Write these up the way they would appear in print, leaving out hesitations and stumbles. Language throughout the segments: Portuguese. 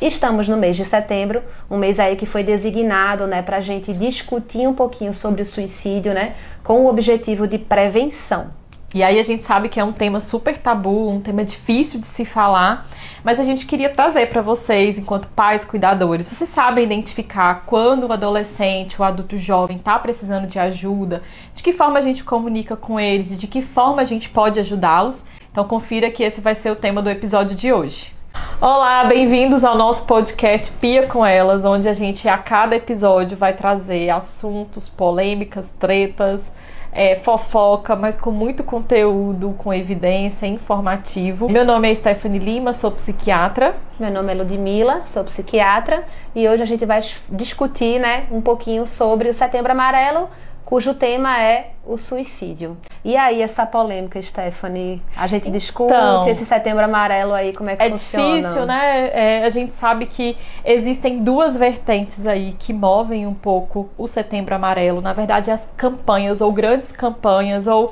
Estamos no mês de setembro, um mês aí que foi designado, né, para a gente discutir um pouquinho sobre o suicídio, né, com o objetivo de prevenção. E aí a gente sabe que é um tema super tabu, um tema difícil de se falar, mas a gente queria trazer para vocês, enquanto pais cuidadores, vocês sabem identificar quando o adolescente, o adulto jovem está precisando de ajuda, de que forma a gente comunica com eles, de que forma a gente pode ajudá-los. Então confira que esse vai ser o tema do episódio de hoje. Olá, bem-vindos ao nosso podcast Pia com Elas, onde a gente a cada episódio vai trazer assuntos, polêmicas, tretas, fofoca, mas com muito conteúdo, com evidência, informativo. Meu nome é Stephanie Lima, sou psiquiatra. Meu nome é Ludmila, sou psiquiatra e hoje a gente vai discutir, né, um pouquinho sobre o Setembro Amarelo, cujo tema é o suicídio. E aí, essa polêmica, Stephanie? A gente discute esse Setembro Amarelo aí, como é que funciona? É difícil, né? A gente sabe que existem duas vertentes aí que movem um pouco o Setembro Amarelo. Na verdade, as campanhas, ou grandes campanhas, ou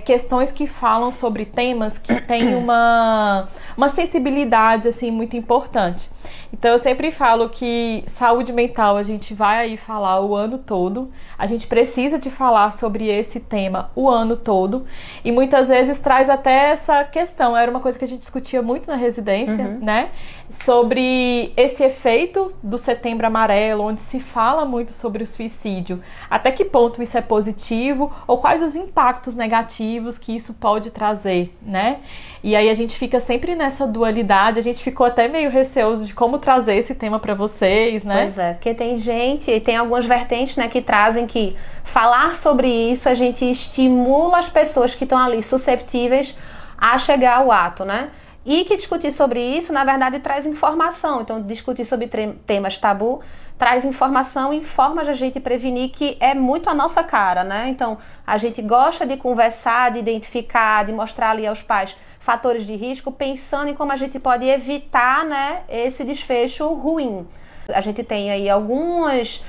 questões que falam sobre temas que têm uma sensibilidade, assim, muito importante. Então eu sempre falo que saúde mental a gente vai aí falar o ano todo, a gente precisa de falar sobre esse tema o ano todo e muitas vezes traz até essa questão, era uma coisa que a gente discutia muito na residência, né? Sobre esse efeito do Setembro Amarelo, onde se fala muito sobre o suicídio, até que ponto isso é positivo ou quais os impactos negativos que isso pode trazer, né? E aí a gente fica sempre nessa dualidade, a gente ficou até meio receoso de como trazer esse tema para vocês, né? Pois é, porque tem gente e tem algumas vertentes, né, que trazem que falar sobre isso a gente estimula as pessoas que estão ali susceptíveis a chegar ao ato, né? E que discutir sobre isso, na verdade, traz informação. Então, discutir sobre temas tabu traz informação e formas de a gente prevenir, que é muito a nossa cara, né? Então, a gente gosta de conversar, de identificar, de mostrar ali aos pais fatores de risco, pensando em como a gente pode evitar, né, esse desfecho ruim. A gente tem aí alguns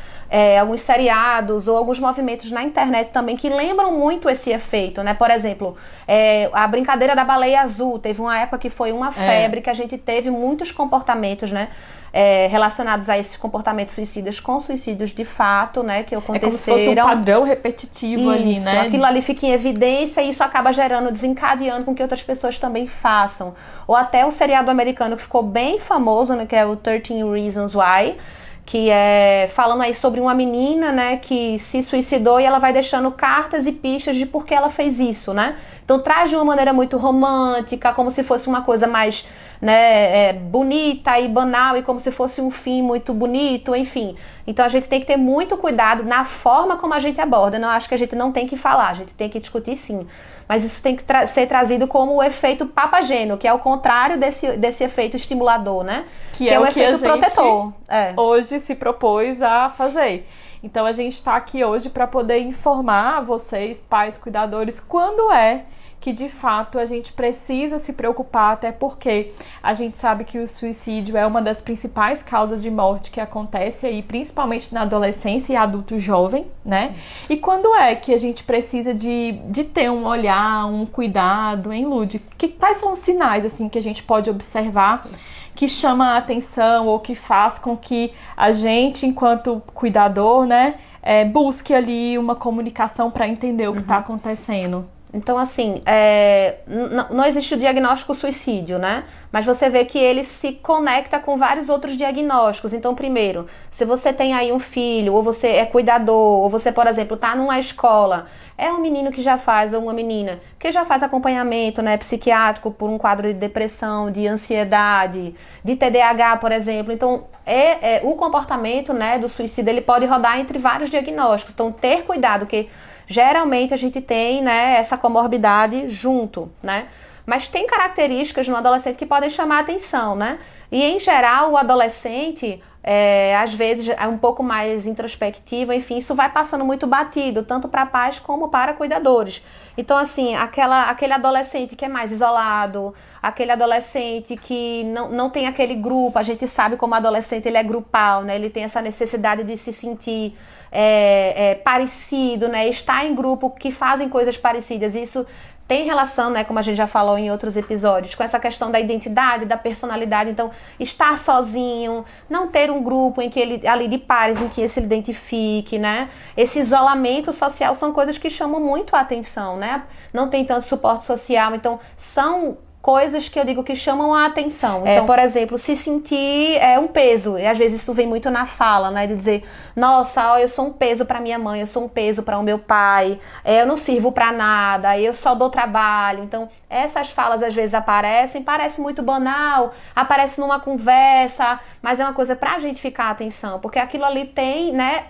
seriados ou alguns movimentos na internet também que lembram muito esse efeito, né? Por exemplo, a brincadeira da baleia azul, teve uma época que foi uma febre, que a gente teve muitos comportamentos, né? Relacionados a esses comportamentos suicidas com suicídios de fato, né? Que aconteceram. É como se fosse um padrão repetitivo ali, né? Aquilo ali fica em evidência e isso acaba gerando, desencadeando com que outras pessoas também façam. Ou até um seriado americano que ficou bem famoso, né? Que é o 13 Reasons Why, que é falando aí sobre uma menina, né, que se suicidou e ela vai deixando cartas e pistas de por que ela fez isso, né? Então traz de uma maneira muito romântica, como se fosse uma coisa mais, né, bonita e banal e como se fosse um fim muito bonito, enfim. Então a gente tem que ter muito cuidado na forma como a gente aborda. Não acho que a gente não tem que falar, a gente tem que discutir sim. Mas isso tem que ser trazido como o efeito papageno, que é o contrário desse efeito estimulador, né? Que é o efeito protetor. Hoje se propôs a fazer. Então a gente está aqui hoje para poder informar vocês, pais, cuidadores, quando é que de fato a gente precisa se preocupar, até porque a gente sabe que o suicídio é uma das principais causas de morte que acontece aí, principalmente na adolescência e adulto jovem, né? E quando é que a gente precisa de ter um olhar, um cuidado, hein, Lud? Quais são os sinais, assim, que a gente pode observar que chama a atenção ou que faz com que a gente, enquanto cuidador, né, busque ali uma comunicação para entender o que está acontecendo? Então, assim, não existe o diagnóstico suicídio, né? Mas você vê que ele se conecta com vários outros diagnósticos. Então, primeiro, se você tem aí um filho, ou você é cuidador, ou você, por exemplo, está numa escola, é um menino que já faz, ou uma menina, que já faz acompanhamento, né, psiquiátrico por um quadro de depressão, de ansiedade, de TDAH, por exemplo. Então, o comportamento, né, do suicídio, ele pode rodar entre vários diagnósticos. Então, ter cuidado, que geralmente a gente tem, né, essa comorbidade junto, né? Mas tem características no adolescente que podem chamar a atenção, né? E em geral o adolescente, às vezes é um pouco mais introspectivo, enfim, isso vai passando muito batido, tanto para pais como para cuidadores. Então, assim, aquele adolescente que é mais isolado, aquele adolescente que não tem aquele grupo, a gente sabe como adolescente ele é grupal, né? Ele tem essa necessidade de se sentir parecido, né? Estar em grupo que fazem coisas parecidas, isso tem relação, né, como a gente já falou em outros episódios, com essa questão da identidade, da personalidade. Então, estar sozinho, não ter um grupo em que ele, ali de pares, em que ele se identifique, né? Esse isolamento social são coisas que chamam muito a atenção, né? Não tem tanto suporte social, então são coisas que eu digo que chamam a atenção. Então, por exemplo, se sentir um peso, e às vezes isso vem muito na fala, né, de dizer, nossa, ó, eu sou um peso para minha mãe, eu sou um peso para o meu pai, eu não sirvo para nada, eu só dou trabalho. Então, essas falas às vezes aparecem, parece muito banal, aparece numa conversa, mas é uma coisa pra gente ficar atenção, porque aquilo ali tem, né,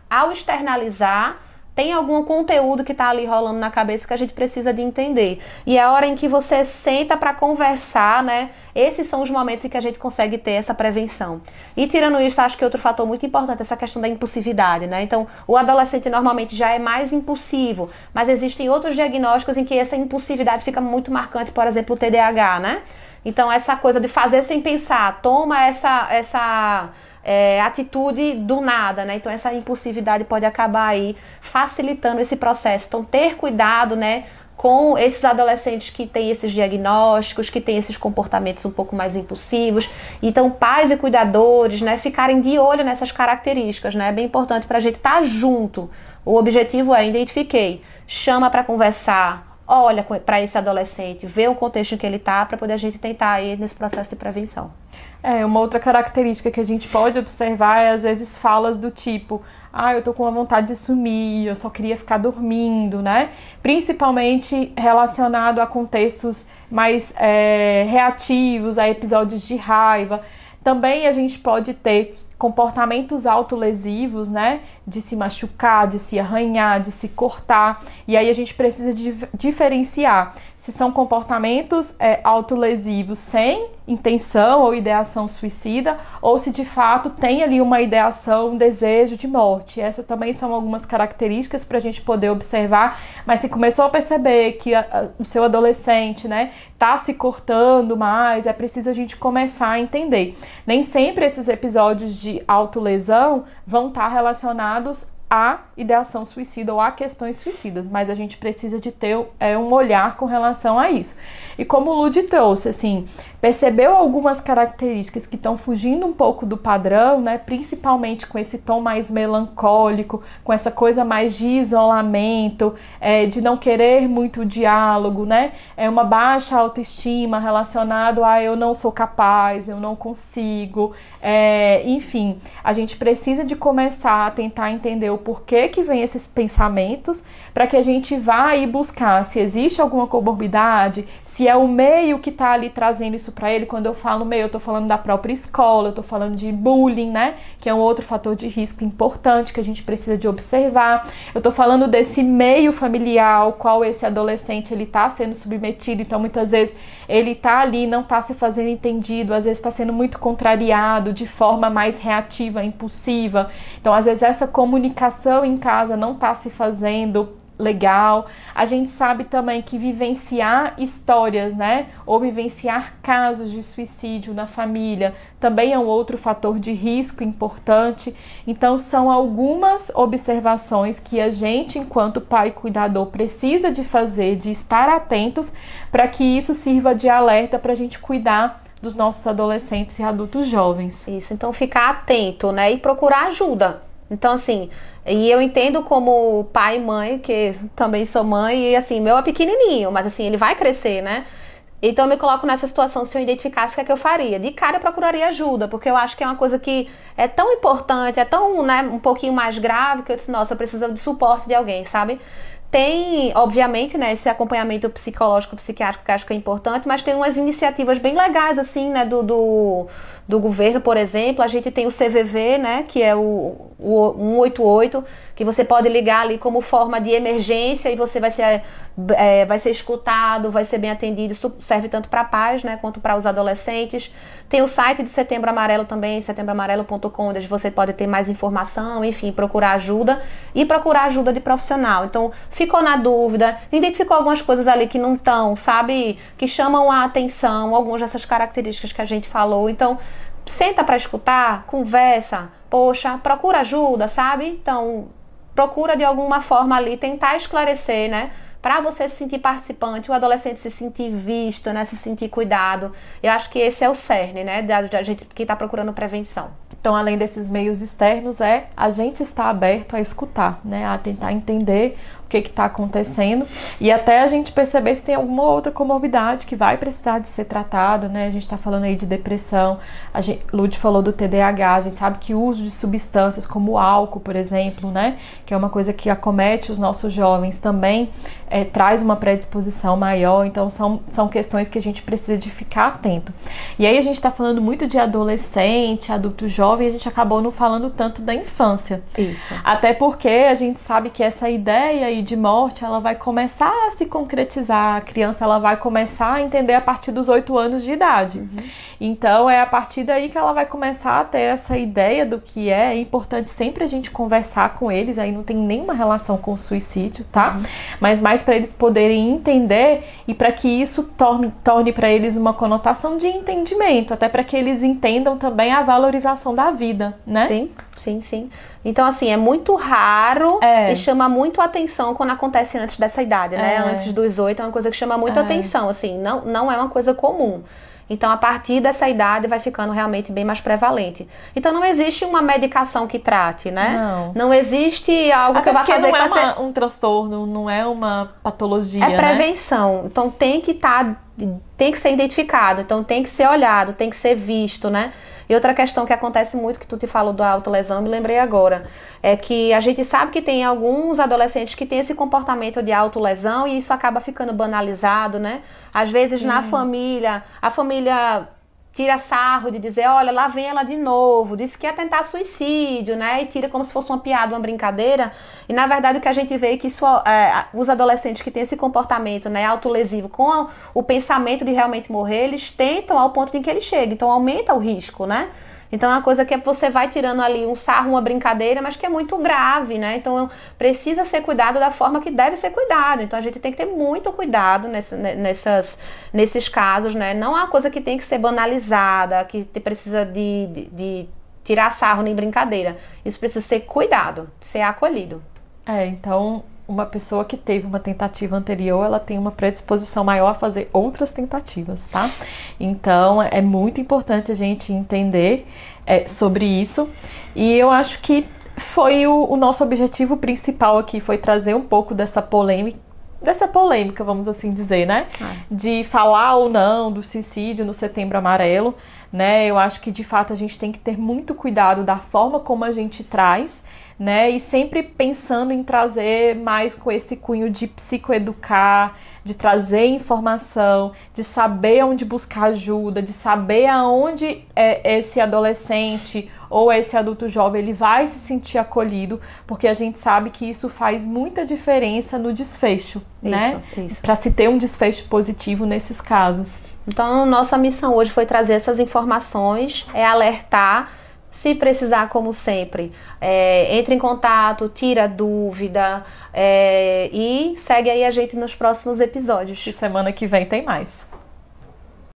ao externalizar, tem algum conteúdo que está ali rolando na cabeça que a gente precisa de entender. E é a hora em que você senta para conversar, né? Esses são os momentos em que a gente consegue ter essa prevenção. E tirando isso, acho que outro fator muito importante é essa questão da impulsividade, né? Então, o adolescente normalmente já é mais impulsivo, mas existem outros diagnósticos em que essa impulsividade fica muito marcante, por exemplo, o TDAH, né? Então, essa coisa de fazer sem pensar, toma essa atitude do nada, né? Então essa impulsividade pode acabar aí facilitando esse processo. Então ter cuidado, né, com esses adolescentes que têm esses diagnósticos, que têm esses comportamentos um pouco mais impulsivos. Então pais e cuidadores, né, ficarem de olho nessas características, né? É bem importante para a gente estar junto. O objetivo é, identifiquei, chama para conversar, olha para esse adolescente, vê o contexto em que ele está, para poder a gente tentar ir nesse processo de prevenção. Uma outra característica que a gente pode observar é, às vezes, falas do tipo, eu tô com uma vontade de sumir, eu só queria ficar dormindo, né? Principalmente relacionado a contextos mais reativos, a episódios de raiva. Também a gente pode ter comportamentos autolesivos, né? De se machucar, de se arranhar, de se cortar. E aí a gente precisa diferenciar se são comportamentos autolesivos sem intenção ou ideação suicida, ou se de fato tem ali uma ideação, um desejo de morte. Essas também são algumas características para a gente poder observar, mas se começou a perceber que o seu adolescente, né, tá se cortando mais, é preciso a gente começar a entender. Nem sempre esses episódios de autolesão vão estar relacionados à ideação suicida ou a questões suicidas, mas a gente precisa de ter um olhar com relação a isso. E como o Lud trouxe, assim, percebeu algumas características que estão fugindo um pouco do padrão, né? Principalmente com esse tom mais melancólico, com essa coisa mais de isolamento, de não querer muito diálogo, né? Uma baixa autoestima relacionado a eu não sou capaz, eu não consigo, enfim, a gente precisa de começar a tentar entender o porquê que vem esses pensamentos, para que a gente vá aí buscar se existe alguma comorbidade, se é o meio que está ali trazendo isso para ele. Quando eu falo meio, eu estou falando da própria escola, eu estou falando de bullying, né? Que é um outro fator de risco importante que a gente precisa de observar. Eu estou falando desse meio familiar ao qual esse adolescente ele está sendo submetido, então muitas vezes ele está ali, não está se fazendo entendido, às vezes está sendo muito contrariado de forma mais reativa, impulsiva. Então às vezes essa comunicação em casa não está se fazendo legal. A gente sabe também que vivenciar histórias, né, ou vivenciar casos de suicídio na família também é um outro fator de risco importante. Então são algumas observações que a gente, enquanto pai cuidador, precisa de fazer, de estar atentos, para que isso sirva de alerta para a gente cuidar dos nossos adolescentes e adultos jovens. Isso, então ficar atento, né, e procurar ajuda. Então, assim, e eu entendo como pai e mãe, que também sou mãe, e assim, meu é pequenininho, mas assim, ele vai crescer, né? Então eu me coloco nessa situação, se eu identificasse o que é que eu faria. De cara eu procuraria ajuda, porque eu acho que é uma coisa que é tão importante, é tão, né, um pouquinho mais grave, que eu disse, nossa, eu preciso de suporte de alguém, sabe? Tem, obviamente, né, esse acompanhamento psicológico, psiquiátrico, que eu acho que é importante, mas tem umas iniciativas bem legais, assim, né, do governo, por exemplo. A gente tem o CVV, né, que é o 188, que você pode ligar ali como forma de emergência e você vai ser escutado, vai ser bem atendido. Isso serve tanto para pais, né, quanto para os adolescentes. Tem o site do Setembro Amarelo também, setembroamarelo.com, onde você pode ter mais informação, enfim, procurar ajuda e procurar ajuda de profissional. Então, ficou na dúvida, identificou algumas coisas ali que não estão, sabe, que chamam a atenção, algumas dessas características que a gente falou. Então, senta para escutar, conversa, poxa, procura ajuda, sabe? Então, procura de alguma forma ali tentar esclarecer, né? para você se sentir participante, o adolescente se sentir visto, né, se sentir cuidado. Eu acho que esse é o cerne, né, da gente que está procurando prevenção. Então, além desses meios externos, a gente estar aberto a escutar, né, a tentar entender o que está acontecendo e até a gente perceber se tem alguma outra comorbidade que vai precisar de ser tratada, né? A gente está falando aí de depressão, Lud falou do TDAH, a gente sabe que o uso de substâncias como o álcool, por exemplo, né, que é uma coisa que acomete os nossos jovens também, traz uma predisposição maior, então são questões que a gente precisa de ficar atento. E aí a gente está falando muito de adolescente, adulto jovem, a gente acabou não falando tanto da infância. Isso. Até porque a gente sabe que essa ideia aí de morte, ela vai começar a se concretizar, a criança ela vai começar a entender a partir dos 8 anos de idade. Então é a partir daí que ela vai começar a ter essa ideia do que é importante sempre a gente conversar com eles, aí não tem nenhuma relação com o suicídio, tá? Mas mais para eles poderem entender e para que isso torne para eles uma conotação de entendimento, até para que eles entendam também a valorização da vida, né? Sim, sim, sim. Então, assim, é muito raro e chama muito atenção quando acontece antes dessa idade, né? Antes dos 8 é uma coisa que chama muito atenção, assim, não é uma coisa comum. Então, a partir dessa idade vai ficando realmente bem mais prevalente. Então, não existe uma medicação que trate, né? Não existe algo até que vai fazer... não é um transtorno, não é uma patologia, é prevenção. Né? Então, tem que ser identificado, então tem que ser olhado, tem que ser visto, né? E outra questão que acontece muito, que tu te falou da autolesão, me lembrei agora, é que a gente sabe que tem alguns adolescentes que têm esse comportamento de autolesão e isso acaba ficando banalizado, né? Às vezes na família, a família tira sarro de dizer, olha, lá vem ela de novo, disse que ia tentar suicídio, né? E tira como se fosse uma piada, uma brincadeira. E na verdade o que a gente vê é que isso, os adolescentes que têm esse comportamento, né, autolesivo, com o pensamento de realmente morrer, eles tentam ao ponto de que ele chegue. Então aumenta o risco, né? Então é uma coisa que você vai tirando ali um sarro, uma brincadeira, mas que é muito grave, né? Então precisa ser cuidado da forma que deve ser cuidado. Então a gente tem que ter muito cuidado nesses casos, né? Não é uma coisa que tem que ser banalizada, que precisa de tirar sarro nem brincadeira. Isso precisa ser cuidado, ser acolhido. Então uma pessoa que teve uma tentativa anterior, ela tem uma predisposição maior a fazer outras tentativas, tá? Então, é muito importante a gente entender sobre isso. E eu acho que foi o nosso objetivo principal aqui, foi trazer um pouco dessa polêmica, vamos assim dizer, né? De falar ou não do suicídio no Setembro Amarelo, né? Eu acho que, de fato, a gente tem que ter muito cuidado da forma como a gente traz, né? E sempre pensando em trazer mais com esse cunho de psicoeducar, de trazer informação, de saber onde buscar ajuda, de saber aonde esse adolescente ou esse adulto jovem ele vai se sentir acolhido, porque a gente sabe que isso faz muita diferença no desfecho, né? Isso. Para se ter um desfecho positivo nesses casos. Então, nossa missão hoje foi trazer essas informações, alertar. Se precisar, como sempre, entre em contato, tira dúvida e segue aí a gente nos próximos episódios. E semana que vem tem mais.